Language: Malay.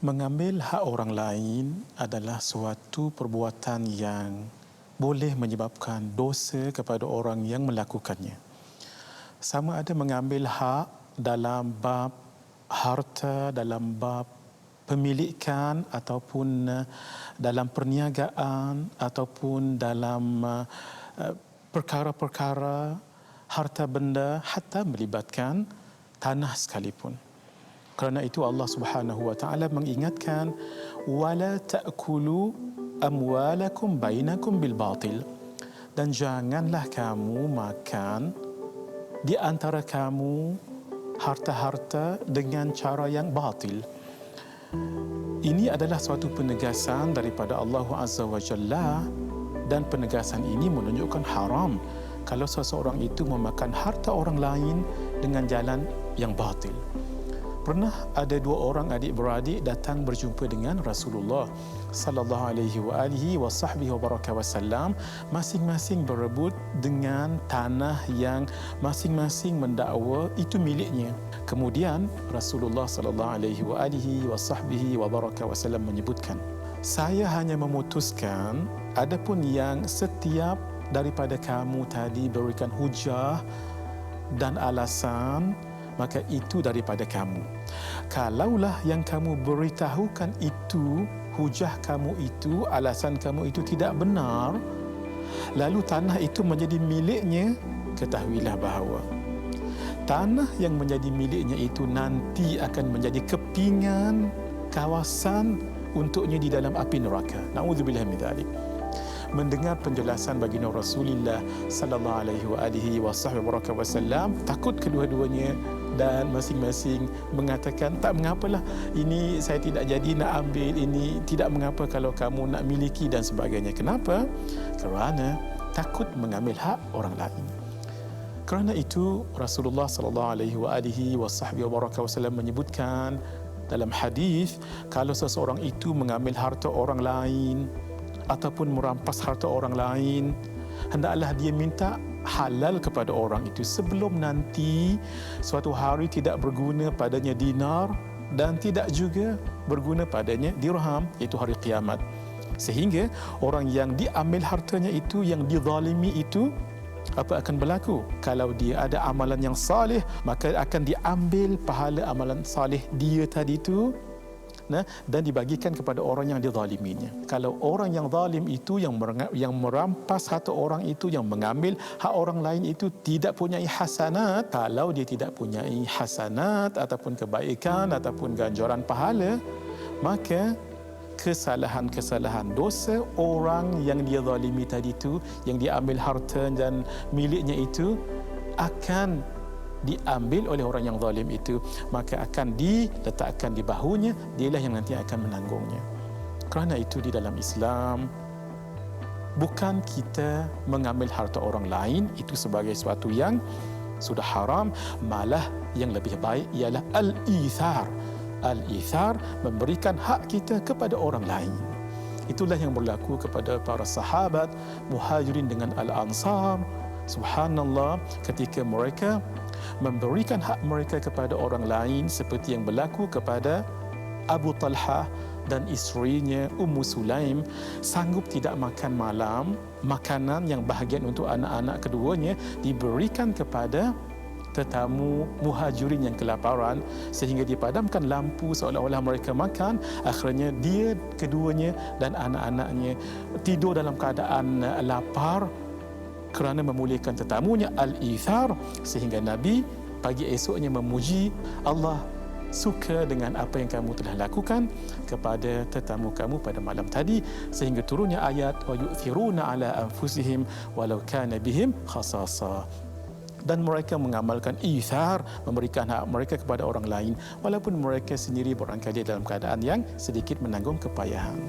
Mengambil hak orang lain adalah suatu perbuatan yang boleh menyebabkan dosa kepada orang yang melakukannya. Sama ada mengambil hak dalam bab harta, dalam bab pemilikan ataupun dalam perniagaan ataupun dalam perkara-perkara harta benda, hatta melibatkan tanah sekalipun. Kerana itu Allah Subhanahu wa taala mengingatkan wala ta'kulu amwalakum bainakum bil batil, dan janganlah kamu makan di antara kamu harta-harta dengan cara yang batil. Ini adalah suatu penegasan daripada Allah Azza wa Jalla, dan penegasan ini menunjukkan haram kalau seseorang itu memakan harta orang lain dengan jalan yang batil. Pernah ada dua orang adik-beradik datang berjumpa dengan Rasulullah sallallahu alaihi wasallam, masing-masing berebut dengan tanah yang masing-masing mendakwa itu miliknya. Kemudian Rasulullah sallallahu alaihi wasallam menyebutkan, saya hanya memutuskan adapun yang setiap daripada kamu tadi berikan hujah dan alasan, maka itu daripada kamu. Kalaulah yang kamu beritahukan itu, hujah kamu itu, alasan kamu itu tidak benar, lalu tanah itu menjadi miliknya, ketahuilah bahawa tanah yang menjadi miliknya itu nanti akan menjadi kepingan, kawasan untuknya di dalam api neraka. Na'udzubillah min dzalik. Mendengar penjelasan baginda Rasulullah sallallahu alaihi wasallam, takut kedua-duanya dan masing-masing mengatakan, tak mengapalah, ini saya tidak jadi nak ambil, ini tidak mengapa kalau kamu nak miliki dan sebagainya. Kenapa? Kerana takut mengambil hak orang lain. Kerana itu Rasulullah sallallahu alaihi wasallam menyebutkan dalam hadis, kalau seseorang itu mengambil harta orang lain ataupun merampas harta orang lain, hendaklah dia minta halal kepada orang itu sebelum nanti suatu hari tidak berguna padanya dinar dan tidak juga berguna padanya dirham, iaitu hari kiamat. Sehingga orang yang diambil hartanya itu, yang dizalimi itu, apa akan berlaku? Kalau dia ada amalan yang salih, maka akan diambil pahala amalan salih dia tadi itu, dan dibagikan kepada orang yang dizaliminya. Kalau orang yang zalim itu, yang merampas harta orang itu, yang mengambil hak orang lain itu tidak punya hasanat, kalau dia tidak punya hasanat ataupun kebaikan ataupun ganjaran pahala, maka kesalahan-kesalahan dosa orang yang dia zalimi tadi itu, yang dia ambil harta dan miliknya itu, akan diambil oleh orang yang zalim itu, maka akan diletakkan di bahunya, dialah yang nanti akan menanggungnya. Kerana itu di dalam Islam, bukan kita mengambil harta orang lain itu sebagai sesuatu yang sudah haram, malah yang lebih baik ialah al-ithar. Al-ithar, memberikan hak kita kepada orang lain. Itulah yang berlaku kepada para sahabat Muhajirin dengan Al-Ansar. Subhanallah, ketika mereka memberikan hak mereka kepada orang lain, seperti yang berlaku kepada Abu Talha dan isterinya Ummu Sulaim, sanggup tidak makan malam, makanan yang bahagian untuk anak-anak keduanya diberikan kepada tetamu Muhajirin yang kelaparan, sehingga dipadamkan lampu seolah-olah mereka makan. Akhirnya dia, keduanya dan anak-anaknya tidur dalam keadaan lapar kerana memuliakan tetamunya, al-ithar, sehingga Nabi pagi esoknya memuji Allah, suka dengan apa yang kamu telah lakukan kepada tetamu kamu pada malam tadi, sehingga turunnya ayat wa yu'thiruna ala anfusihim walau kana bihim khasasa. Dan mereka mengamalkan ithar, memberikan hak mereka kepada orang lain walaupun mereka sendiri barangkali dalam keadaan yang sedikit menanggung kepayahan.